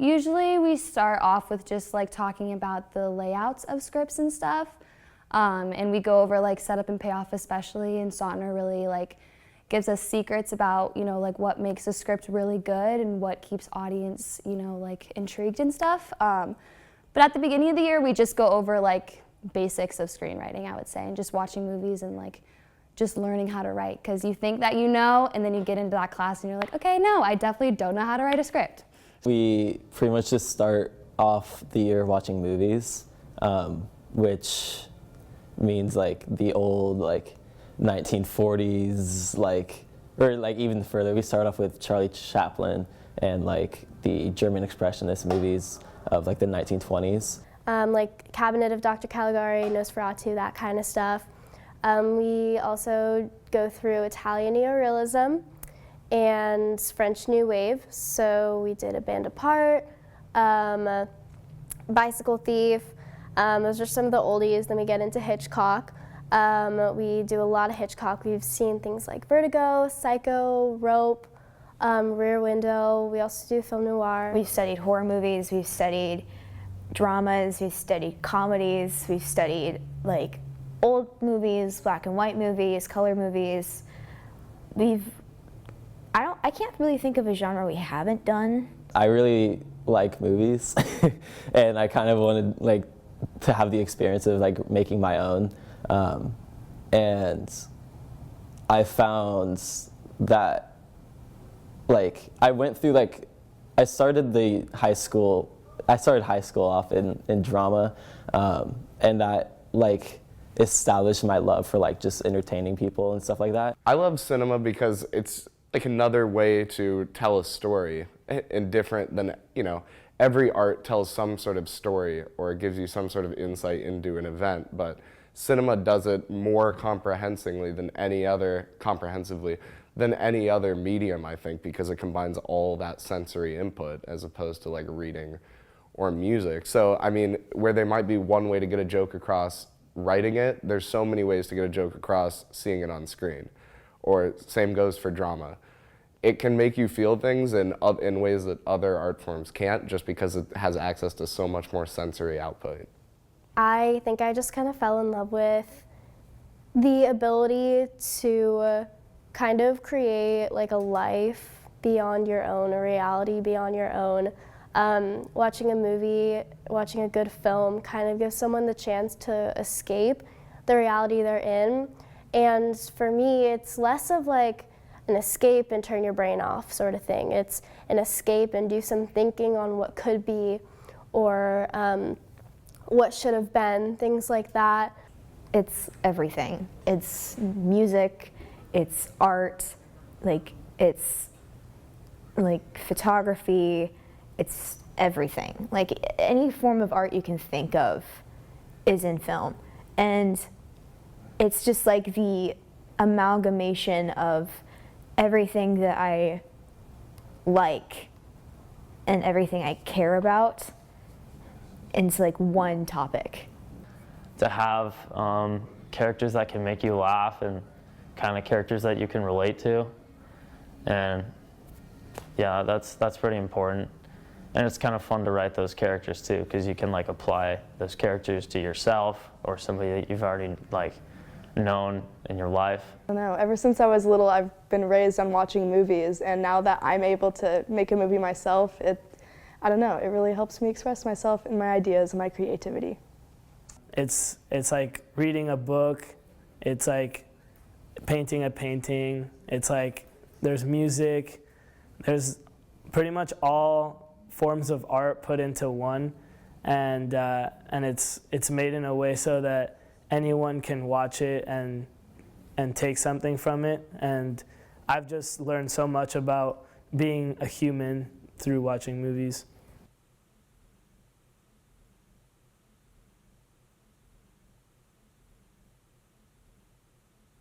Usually we start off with just like talking about the layouts of scripts and stuff. And we go over like setup and payoff especially, and Sautner really like gives us secrets about, you know, like what makes a script really good and what keeps audience, you know, like intrigued and stuff. But at the beginning of the year, we just go over like basics of screenwriting, I would say, and just watching movies and like just learning how to write, because you think that you know, and then you get into that class and you're like, okay, no, I definitely don't know how to write a script. We pretty much just start off the year watching movies, which means like the old like 1940s, like, or like even further. We start off with Charlie Chaplin and like the German Expressionist movies of like the 1920s. Like Cabinet of Dr. Caligari, Nosferatu, that kind of stuff. We also go through Italian neorealism and French New Wave. So we did A Band Apart, Bicycle Thief. Those are some of the oldies. Then we get into Hitchcock. We do a lot of Hitchcock. We've seen things like Vertigo, Psycho, Rope, Rear Window. We also do film noir. We've studied horror movies, we've studied dramas, we've studied comedies, we've studied like old movies, black and white movies, color movies. I can't really think of a genre we haven't done. I really like movies and I kind of wanted like to have the experience of like making my own. And I found that like I went through like I started high school off in drama, and that like established my love for like just entertaining people and stuff like that. I love cinema because it's like another way to tell a story, and different than, you know, every art tells some sort of story or gives you some sort of insight into an event, but cinema does it more comprehensively than any other medium, I think, because it combines all that sensory input as opposed to like reading or music. So, I mean, where there might be one way to get a joke across writing it, there's so many ways to get a joke across seeing it on screen. Or same goes for drama. It can make you feel things in ways that other art forms can't, just because it has access to so much more sensory output. I think I just kind of fell in love with the ability to kind of create like a life beyond your own, a reality beyond your own. Watching a movie, watching a good film kind of gives someone the chance to escape the reality they're in. And for me, it's less of like an escape and turn your brain off sort of thing. It's an escape and do some thinking on what could be, or what should have been, things like that. It's everything. It's music, it's art, like it's like photography, it's everything. Like any form of art you can think of is in film. And it's just like the amalgamation of everything that I like and everything I care about into like one topic. To have characters that can make you laugh and kind of characters that you can relate to, and yeah, that's pretty important. And it's kind of fun to write those characters too, because you can like apply those characters to yourself or somebody that you've already like known in your life. I don't know, ever since I was little, I've been raised on watching movies, and now that I'm able to make a movie myself, I don't know, it really helps me express myself and my ideas and my creativity. It's like reading a book, it's like painting a painting, it's like there's music, there's pretty much all forms of art put into one, and it's made in a way so that anyone can watch it and take something from it. And I've just learned so much about being a human through watching movies.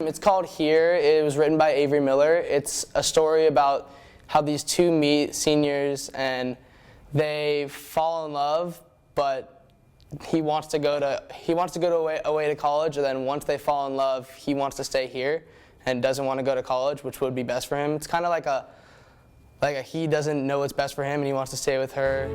It's called Here. It was written by Avery Miller. It's a story about how these two meet, seniors, and they fall in love, but he wants to go away to college, and then once they fall in love, he wants to stay here and doesn't want to go to college, which would be best for him. It's kind of like like he doesn't know what's best for him and he wants to stay with her.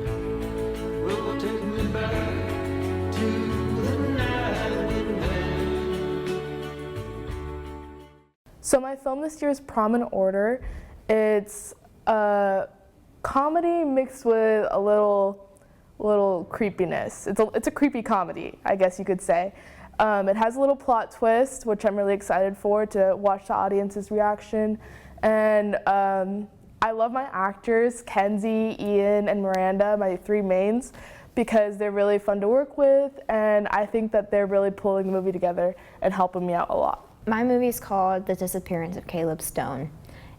So my film this year is Prom and Order. It's a comedy mixed with a little creepiness. It's a creepy comedy, I guess you could say. It has a little plot twist, which I'm really excited for, to watch the audience's reaction. And I love my actors, Kenzie, Ian, and Miranda, my three mains, because they're really fun to work with, and I think that they're really pulling the movie together and helping me out a lot. My movie is called The Disappearance of Caleb Stone,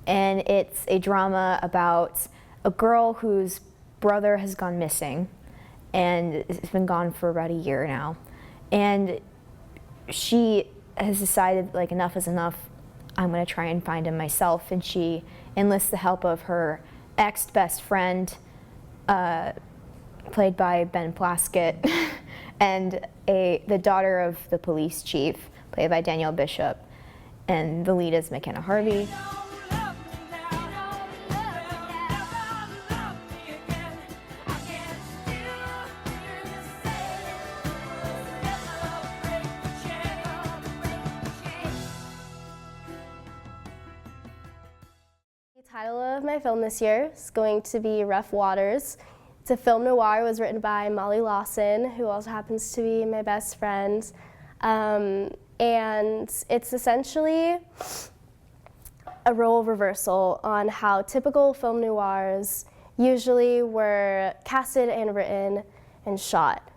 and it's a drama about a girl whose brother has gone missing, and it's been gone for about a year now. And she has decided, like, enough is enough. I'm going to try and find him myself, and she enlists the help of her ex-best friend, played by Ben Plaskett, and the daughter of the police chief, played by Danielle Bishop, and the lead is McKenna Harvey. The title of my film this year is going to be Rough Waters. It's a film noir. It was written by Molly Lawson, who also happens to be my best friend. And it's essentially a role reversal on how typical film noirs usually were casted and written and shot.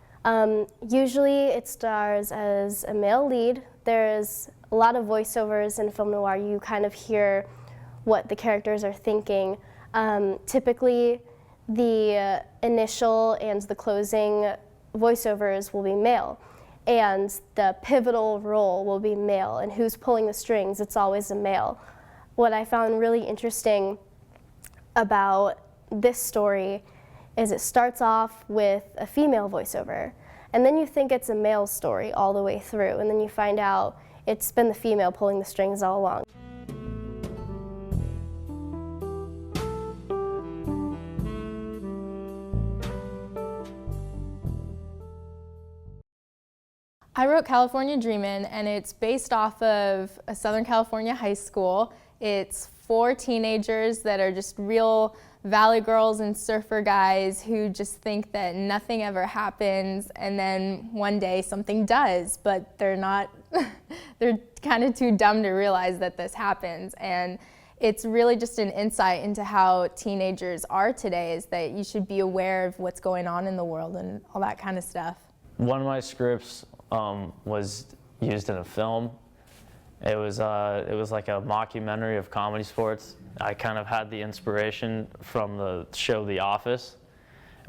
Usually it stars as a male lead. There's a lot of voiceovers in film noir. You kind of hear what the characters are thinking. Typically, the initial and the closing voiceovers will be male, and the pivotal role will be male, and who's pulling the strings, it's always a male. What I found really interesting about this story is it starts off with a female voiceover, and then you think it's a male story all the way through, and then you find out it's been the female pulling the strings all along. I wrote California Dreamin', and it's based off of a Southern California high school. It's 4 teenagers that are just real valley girls and surfer guys who just think that nothing ever happens, and then one day something does, but they're not, they're kind of too dumb to realize that this happens. And it's really just an insight into how teenagers are today, is that you should be aware of what's going on in the world and all that kind of stuff. One of my scripts was used in a film. It was like a mockumentary of comedy sports. I kind of had the inspiration from the show The Office,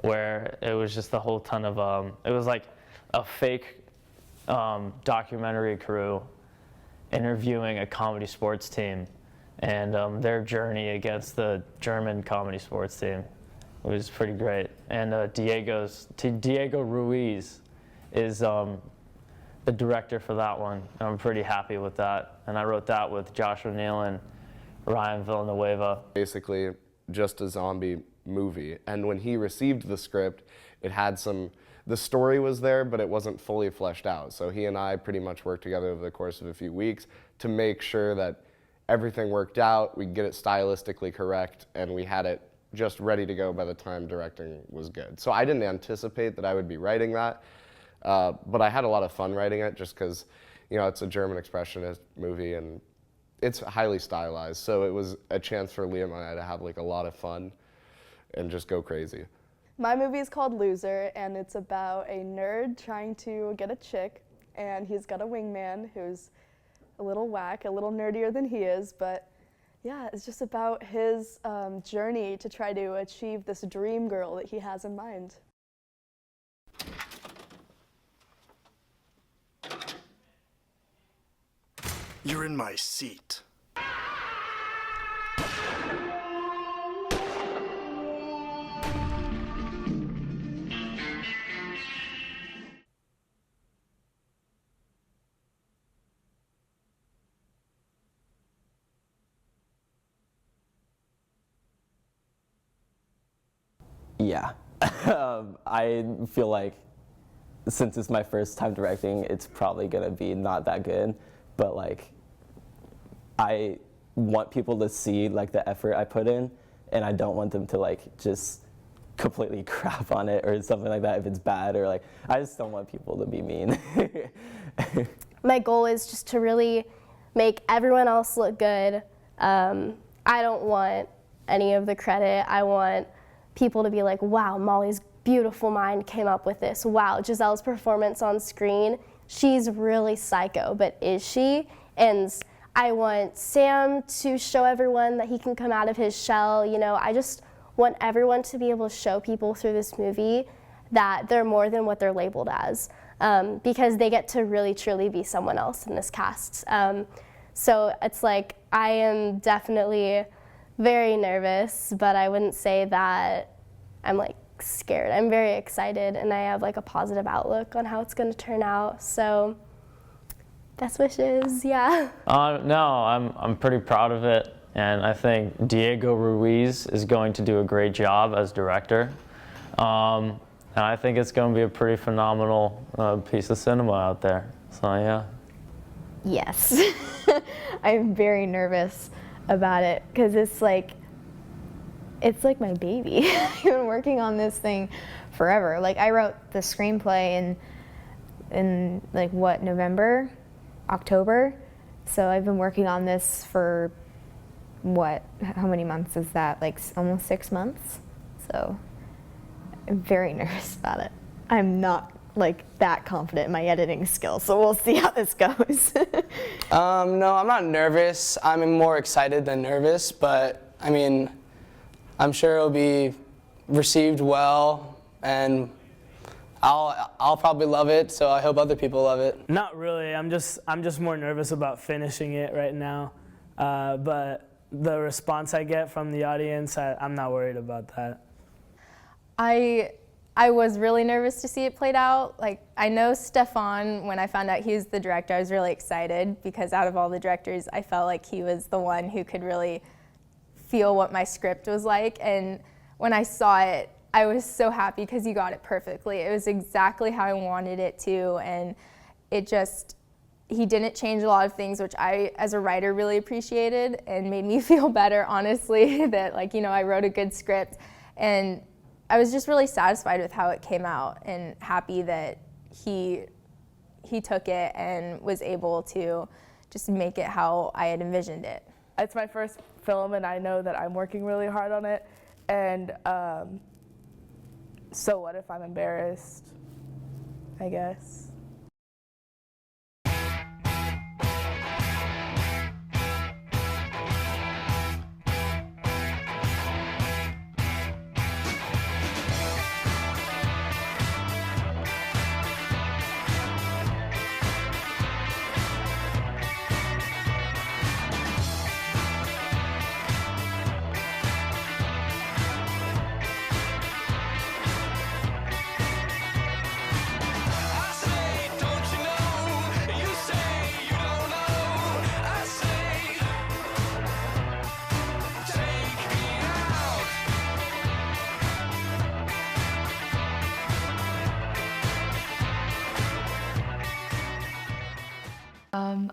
where it was just a whole ton of, it was like a fake documentary crew interviewing a comedy sports team and their journey against the German comedy sports team. It was pretty great. And Diego Ruiz is the director for that one, and I'm pretty happy with that. And I wrote that with Josh O'Neill and Ryan Villanueva. Basically, just a zombie movie. And when he received the script, it had the story was there, but it wasn't fully fleshed out. So he and I pretty much worked together over the course of a few weeks to make sure that everything worked out, we get it stylistically correct, and we had it just ready to go by the time directing was good. So I didn't anticipate that I would be writing that. But I had a lot of fun writing it just because, it's a German expressionist movie and it's highly stylized. So it was a chance for Liam and I to have like a lot of fun and just go crazy. My movie is called Loser, and it's about a nerd trying to get a chick, and he's got a wingman who's a little whack, a little nerdier than he is, but yeah, it's just about his journey to try to achieve this dream girl that he has in mind. You're in my seat. Yeah. I feel like since it's my first time directing, it's probably gonna be not that good, but like I want people to see like the effort I put in, and I don't want them to like just completely crap on it or something like that if it's bad, or like I just don't want people to be mean. My goal is just to really make everyone else look good. I don't want any of the credit. I want people to be like, wow, Molly's beautiful mind came up with this. Wow, Giselle's performance on screen, she's really psycho, but is she? And I want Sam to show everyone that he can come out of his shell. You know, I just want everyone to be able to show people through this movie that they're more than what they're labeled as, because they get to really truly be someone else in this cast. So it's like, I am definitely very nervous, but I wouldn't say that I'm like scared. I'm very excited, and I have like a positive outlook on how it's gonna turn out. So best wishes, yeah. No, I'm pretty proud of it, and I think Diego Ruiz is going to do a great job as director. And I think it's going to be a pretty phenomenal piece of cinema out there. So yeah. Yes. I'm very nervous about it because it's like my baby. I've been working on this thing forever. Like I wrote the screenplay in like what, November, October? So I've been working on this for what, how many months is that? Like almost 6 months? So I'm very nervous about it. I'm not like that confident in my editing skills, so we'll see how this goes. No, I'm not nervous. I'm more excited than nervous, but I mean, I'm sure it'll be received well, and I'll probably love it, so I hope other people love it. Not really. I'm just more nervous about finishing it right now. But the response I get from the audience, I'm not worried about that. I was really nervous to see it played out. Like, I know Stefan, when I found out he was the director, I was really excited because out of all the directors, I felt like he was the one who could really feel what my script was like. And when I saw it, I was so happy because he got it perfectly. It was exactly how I wanted it to, and he didn't change a lot of things, which I, as a writer, really appreciated and made me feel better, honestly, that like, you know, I wrote a good script. And I was just really satisfied with how it came out and happy that he took it and was able to just make it how I had envisioned it. It's my first film, and I know that I'm working really hard on it. And so what if I'm embarrassed, I guess.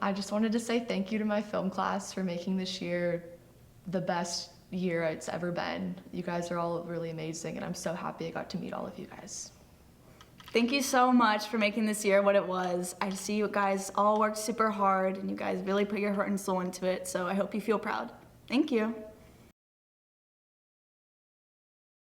I just wanted to say thank you to my film class for making this year the best year it's ever been. You guys are all really amazing, and I'm so happy I got to meet all of you guys. Thank you so much for making this year what it was. I see you guys all worked super hard, and you guys really put your heart and soul into it, so I hope you feel proud. Thank you.